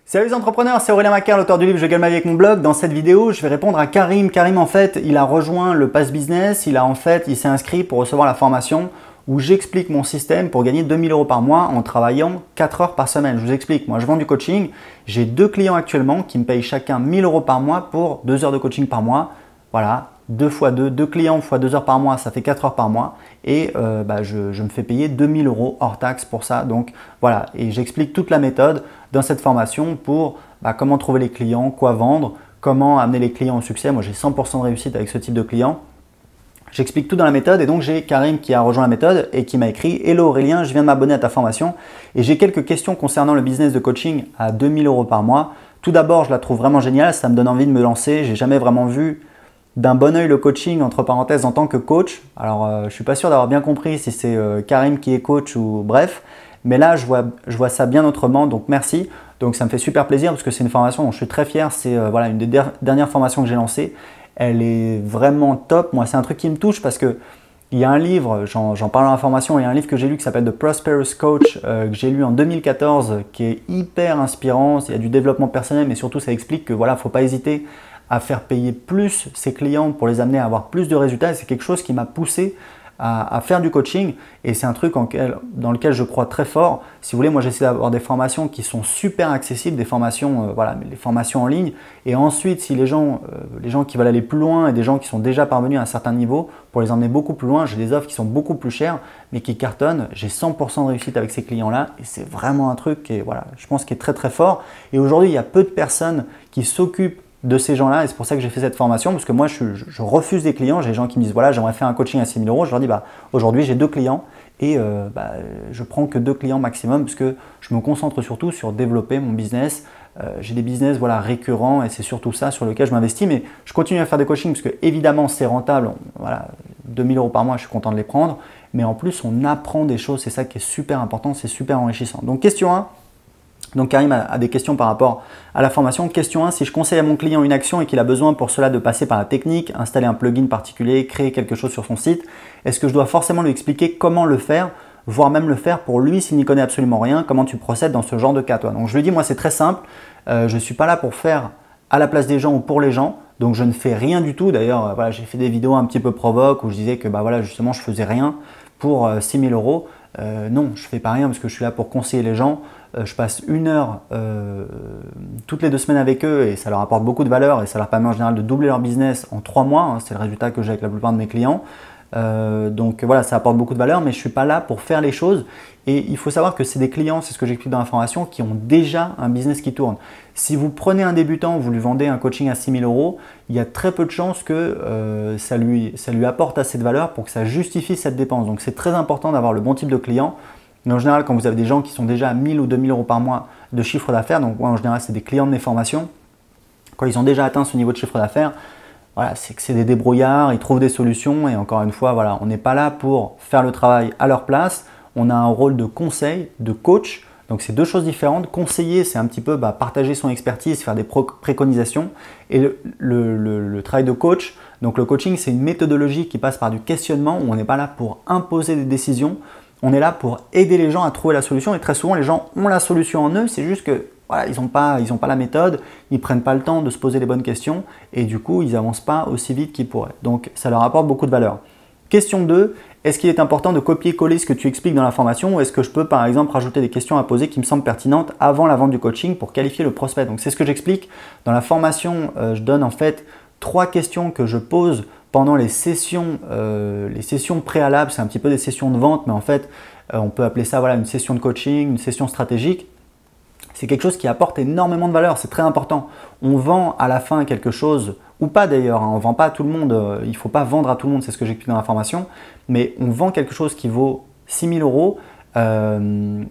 Salut les entrepreneurs, c'est Aurélien Macaire, l'auteur du livre Je gagne ma vie avec mon blog. Dans cette vidéo, je vais répondre à Karim. Karim, en fait, il a rejoint le Pass Business. Il s'est inscrit pour recevoir la formation où j'explique mon système pour gagner 2000 € par mois en travaillant 4 heures par semaine. Je vous explique, moi je vends du coaching. J'ai 2 clients actuellement qui me payent chacun 1000 € par mois pour 2 heures de coaching par mois. Voilà, 2 x 2, 2 clients x 2 heures par mois, ça fait 4 heures par mois. Et je me fais payer 2000 € hors taxe pour ça. Donc voilà, et j'explique toute la méthode dans cette formation pour comment trouver les clients, quoi vendre, comment amener les clients au succès. Moi j'ai 100% de réussite avec ce type de clients. J'explique tout dans la méthode et donc j'ai Karim qui a rejoint la méthode et qui m'a écrit « Hello Aurélien, je viens de m'abonner à ta formation et j'ai quelques questions concernant le business de coaching à 2000 € par mois. Tout d'abord, je la trouve vraiment géniale, ça me donne envie de me lancer. J'ai jamais vraiment vu d'un bon œil le coaching, entre parenthèses, en tant que coach. Alors, je ne suis pas sûr d'avoir bien compris si c'est Karim qui est coach ou bref, mais là, je vois ça bien autrement, donc merci. Donc, ça me fait super plaisir parce que c'est une formation dont je suis très fier. C'est une des dernières formations que j'ai lancées. Elle est vraiment top. Moi, c'est un truc qui me touche parce que il y a un livre, j'en parle dans la formation, il y a un livre que j'ai lu qui s'appelle The Prosperous Coach, que j'ai lu en 2014, qui est hyper inspirant. Il y a du développement personnel, mais surtout, ça explique que voilà, faut pas hésiter à faire payer plus ses clients pour les amener à avoir plus de résultats. C'est quelque chose qui m'a poussé à faire du coaching et c'est un truc dans lequel je crois très fort. Si vous voulez, moi j'essaie d'avoir des formations qui sont super accessibles, des formations, les formations en ligne. Et ensuite, si les gens qui veulent aller plus loin et des gens qui sont déjà parvenus à un certain niveau, pour les emmener beaucoup plus loin, j'ai des offres qui sont beaucoup plus chères mais qui cartonnent. J'ai 100% de réussite avec ces clients-là et c'est vraiment un truc qui est, je pense, qui est très très fort. Et aujourd'hui, il y a peu de personnes qui s'occupent de ces gens-là et c'est pour ça que j'ai fait cette formation parce que moi je refuse des clients. J'ai des gens qui me disent voilà, j'aimerais faire un coaching à 6000 €. Je leur dis aujourd'hui j'ai 2 clients et je prends que 2 clients maximum parce que je me concentre surtout sur développer mon business. J'ai des business récurrents et c'est surtout ça sur lequel je m'investis, mais je continue à faire des coachings parce que évidemment c'est rentable. 2000 € par mois, je suis content de les prendre, mais en plus on apprend des choses, c'est ça qui est super important, c'est super enrichissant. Donc question 1. Donc Karim a des questions par rapport à la formation. Question 1, si je conseille à mon client une action et qu'il a besoin pour cela de passer par la technique, installer un plugin particulier, créer quelque chose sur son site, est-ce que je dois forcément lui expliquer comment le faire, voire même le faire pour lui s'il n'y connaît absolument rien? Comment tu procèdes dans ce genre de cas toi? Donc je lui dis, moi c'est très simple, je ne suis pas là pour faire à la place des gens ou pour les gens, donc je ne fais rien du tout. D'ailleurs, j'ai fait des vidéos un petit peu provoques où je disais que justement je faisais rien pour 6000 €. Non, je ne fais pas rien parce que je suis là pour conseiller les gens. Je passe 1 heure toutes les 2 semaines avec eux et ça leur apporte beaucoup de valeur et ça leur permet en général de doubler leur business en 3 mois. C'est le résultat que j'ai avec la plupart de mes clients. Donc voilà, ça apporte beaucoup de valeur, mais je ne suis pas là pour faire les choses. Et il faut savoir que c'est des clients, c'est ce que j'explique dans la formation, qui ont déjà un business qui tourne. Si vous prenez un débutant, vous lui vendez un coaching à 6000 €, il y a très peu de chances que ça lui apporte assez de valeur pour que ça justifie cette dépense. Donc c'est très important d'avoir le bon type de client. Mais en général, quand vous avez des gens qui sont déjà à 1000 ou 2000 € par mois de chiffre d'affaires, donc moi en général c'est des clients de mes formations, quand ils ont déjà atteint ce niveau de chiffre d'affaires, c'est que c'est des débrouillards, ils trouvent des solutions et encore une fois, on n'est pas là pour faire le travail à leur place, on a un rôle de conseil, de coach, donc c'est 2 choses différentes. Conseiller, c'est un petit peu partager son expertise, faire des préconisations et le travail de coach, donc le coaching c'est une méthodologie qui passe par du questionnement où on n'est pas là pour imposer des décisions. On est là pour aider les gens à trouver la solution et très souvent les gens ont la solution en eux, c'est juste que ils n'ont pas la méthode, ils ne prennent pas le temps de se poser les bonnes questions et du coup ils n'avancent pas aussi vite qu'ils pourraient. Donc ça leur apporte beaucoup de valeur. Question 2, est-ce qu'il est important de copier-coller ce que tu expliques dans la formation ou est-ce que je peux par exemple rajouter des questions à poser qui me semblent pertinentes avant la vente du coaching pour qualifier le prospect? Donc c'est ce que j'explique dans la formation. Je donne en fait 3 questions que je pose pendant les sessions préalables. C'est un petit peu des sessions de vente, mais en fait, on peut appeler ça une session de coaching, une session stratégique. C'est quelque chose qui apporte énormément de valeur, c'est très important. On vend à la fin quelque chose, ou pas d'ailleurs, on ne vend pas à tout le monde, il ne faut pas vendre à tout le monde, c'est ce que j'explique dans la formation, mais on vend quelque chose qui vaut 6000 €. On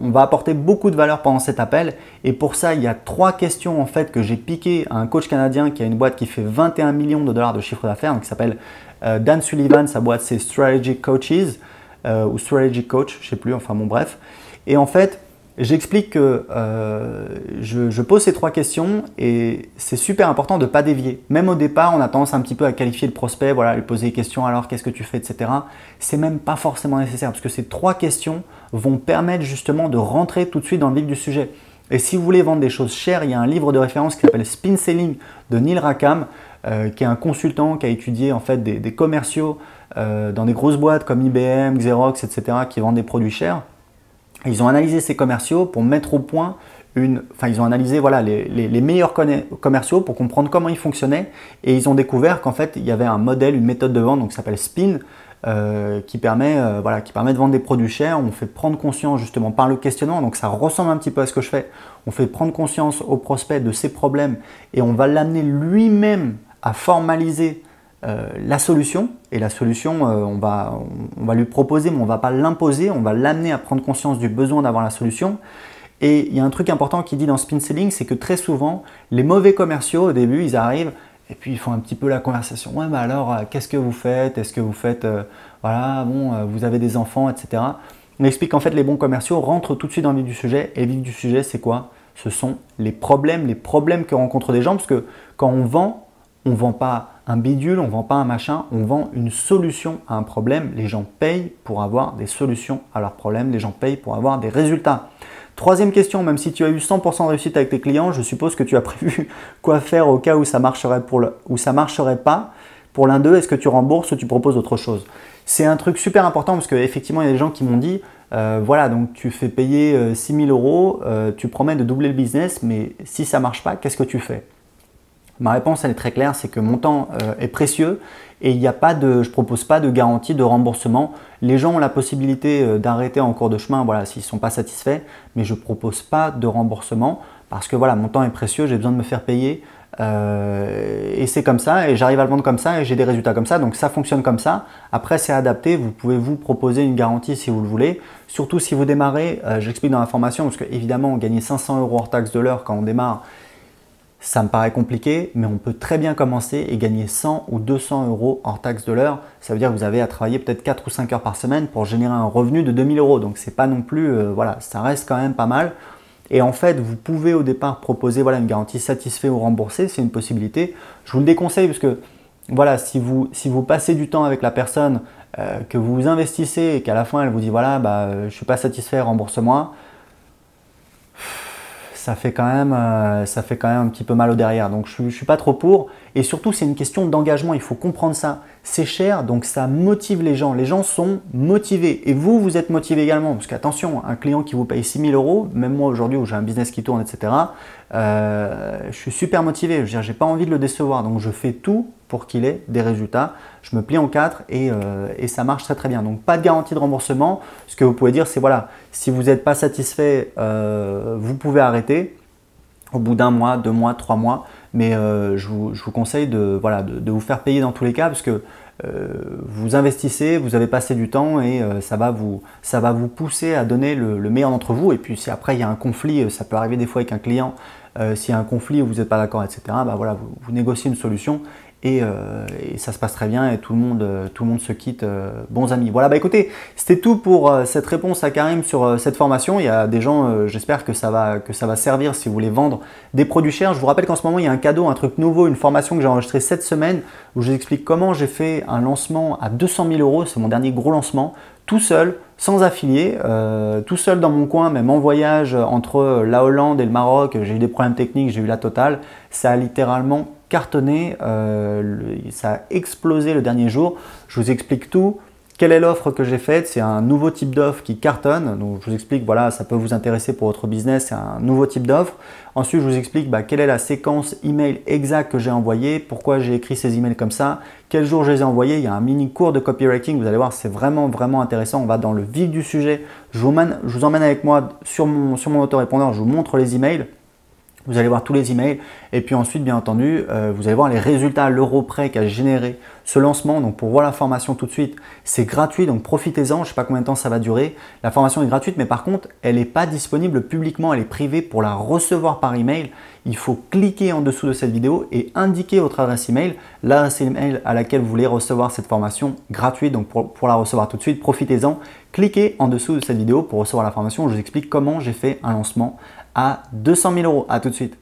va apporter beaucoup de valeur pendant cet appel et pour ça il y a 3 questions en fait que j'ai piquées à un coach canadien qui a une boîte qui fait 21 millions de dollars de chiffre d'affaires, qui s'appelle Dan Sullivan. Sa boîte c'est Strategic Coaches ou Strategic Coach, je ne sais plus, enfin bon bref. Et en fait J'explique que je pose ces 3 questions et c'est super important de ne pas dévier. Même au départ, on a tendance un petit peu à qualifier le prospect, voilà, lui poser des questions, alors qu'est-ce que tu fais, etc. C'est même pas forcément nécessaire parce que ces 3 questions vont permettre justement de rentrer tout de suite dans le vif du sujet. Et si vous voulez vendre des choses chères, il y a un livre de référence qui s'appelle Spin Selling de Neil Rackham, qui est un consultant qui a étudié en fait des commerciaux dans des grosses boîtes comme IBM, Xerox, etc. qui vendent des produits chers. Et ils ont analysé ces commerciaux pour mettre au point ils ont analysé voilà, les meilleurs commerciaux pour comprendre comment ils fonctionnaient et ils ont découvert qu'en fait il y avait un modèle, une méthode de vente donc, qui s'appelle Spin qui permet de vendre des produits chers. On fait prendre conscience justement par le questionnement, donc ça ressemble un petit peu à ce que je fais. On fait prendre conscience au prospect de ses problèmes et on va l'amener lui-même à formaliser la solution. Et la solution, on va lui proposer, mais on ne va pas l'imposer, on va l'amener à prendre conscience du besoin d'avoir la solution. Et il y a un truc important qu'il dit dans Spin Selling, c'est que très souvent, les mauvais commerciaux, au début, ils arrivent et puis ils font un petit peu la conversation. Ouais, mais alors, qu'est-ce que vous faites? Est-ce que vous faites, voilà, bon, vous avez des enfants, etc. On explique qu'en fait, les bons commerciaux rentrent tout de suite dans le vif du sujet. Et le vif du sujet, c'est quoi? Ce sont les problèmes que rencontrent des gens. Parce que quand on vend pas un bidule, on ne vend pas un machin, on vend une solution à un problème. Les gens payent pour avoir des solutions à leurs problèmes. Les gens payent pour avoir des résultats. Troisième question, même si tu as eu 100% de réussite avec tes clients, je suppose que tu as prévu quoi faire au cas où ça marcherait pas. Pour l'un d'eux, est-ce que tu rembourses ou tu proposes autre chose? C'est un truc super important parce qu'effectivement, il y a des gens qui m'ont dit voilà, donc tu fais payer 6 000 €, tu promets de doubler le business, mais si ça ne marche pas, qu'est-ce que tu fais? Ma réponse, elle est très claire, c'est que mon temps est précieux et je ne propose pas de garantie de remboursement. Les gens ont la possibilité d'arrêter en cours de chemin voilà, s'ils ne sont pas satisfaits, mais je ne propose pas de remboursement parce que voilà, mon temps est précieux, j'ai besoin de me faire payer et c'est comme ça et j'arrive à le vendre comme ça et j'ai des résultats comme ça, donc ça fonctionne comme ça. Après, c'est adapté, vous pouvez vous proposer une garantie si vous le voulez, surtout si vous démarrez, j'explique dans la formation parce qu'évidemment, gagner 500 € hors taxe de l'heure quand on démarre, ça me paraît compliqué, mais on peut très bien commencer et gagner 100 ou 200 € hors taxe de l'heure. Ça veut dire que vous avez à travailler peut-être 4 ou 5 heures par semaine pour générer un revenu de 2 000 €. Donc, c'est pas non plus, voilà, ça reste quand même pas mal. Et en fait, vous pouvez au départ proposer voilà, une garantie satisfait ou remboursée, c'est une possibilité. Je vous le déconseille parce que voilà, si vous passez du temps avec la personne, que vous investissez et qu'à la fin elle vous dit voilà, je ne suis pas satisfait, rembourse-moi. Ça fait quand même un petit peu mal au derrière. Donc je ne suis pas trop pour. Et surtout, c'est une question d'engagement. Il faut comprendre ça. C'est cher, donc ça motive les gens. Les gens sont motivés. Et vous êtes motivé également. Parce qu'attention, un client qui vous paye 6 000 €, même moi aujourd'hui où j'ai un business qui tourne, etc., je suis super motivé. Je veux dire, j'ai pas envie de le décevoir. Donc je fais tout pour qu'il ait des résultats. Je me plie en 4 et ça marche très très bien. Donc pas de garantie de remboursement. Ce que vous pouvez dire, c'est voilà, si vous n'êtes pas satisfait, vous pouvez arrêter au bout d'1 mois, 2 mois, 3 mois. Mais je vous conseille de vous faire payer dans tous les cas parce que vous investissez, vous avez passé du temps et ça va vous pousser à donner le meilleur d'entre vous. Et puis si après il y a un conflit, ça peut arriver des fois avec un client, s'il y a un conflit où vous n'êtes pas d'accord, etc., voilà, vous négociez une solution. Et ça se passe très bien et tout le monde se quitte bons amis. Voilà, écoutez, c'était tout pour cette réponse à Karim sur cette formation. Il y a des gens, j'espère que ça va servir si vous voulez vendre des produits chers. Je vous rappelle qu'en ce moment, il y a un cadeau, un truc nouveau, une formation que j'ai enregistrée cette semaine où je vous explique comment j'ai fait un lancement à 200 000 €. C'est mon dernier gros lancement, tout seul, sans affilié, tout seul dans mon coin, même en voyage entre la Hollande et le Maroc. J'ai eu des problèmes techniques, j'ai eu la totale. Ça a littéralement cartonné, ça a explosé le dernier jour. Je vous explique tout. Quelle est l'offre que j'ai faite? C'est un nouveau type d'offre qui cartonne. Donc je vous explique, voilà, ça peut vous intéresser pour votre business, c'est un nouveau type d'offre. Ensuite, je vous explique quelle est la séquence email exacte que j'ai envoyée, pourquoi j'ai écrit ces emails comme ça, quel jour je les ai envoyés. Il y a un mini cours de copywriting, vous allez voir, c'est vraiment intéressant. On va dans le vif du sujet. Je vous emmène avec moi sur mon autorépondeur, je vous montre les emails. Vous allez voir tous les emails et puis ensuite, bien entendu, vous allez voir les résultats à l'euro près qu'a généré ce lancement. Donc, pour voir la formation tout de suite, c'est gratuit, donc profitez-en. Je ne sais pas combien de temps ça va durer. La formation est gratuite, mais par contre, elle n'est pas disponible publiquement, elle est privée. Pour la recevoir par email, il faut cliquer en dessous de cette vidéo et indiquer votre adresse email, l'adresse email à laquelle vous voulez recevoir cette formation gratuite. Donc pour la recevoir tout de suite, profitez-en. Cliquez en dessous de cette vidéo pour recevoir la formation où je vous explique comment j'ai fait un lancement à 200 000 €. À tout de suite.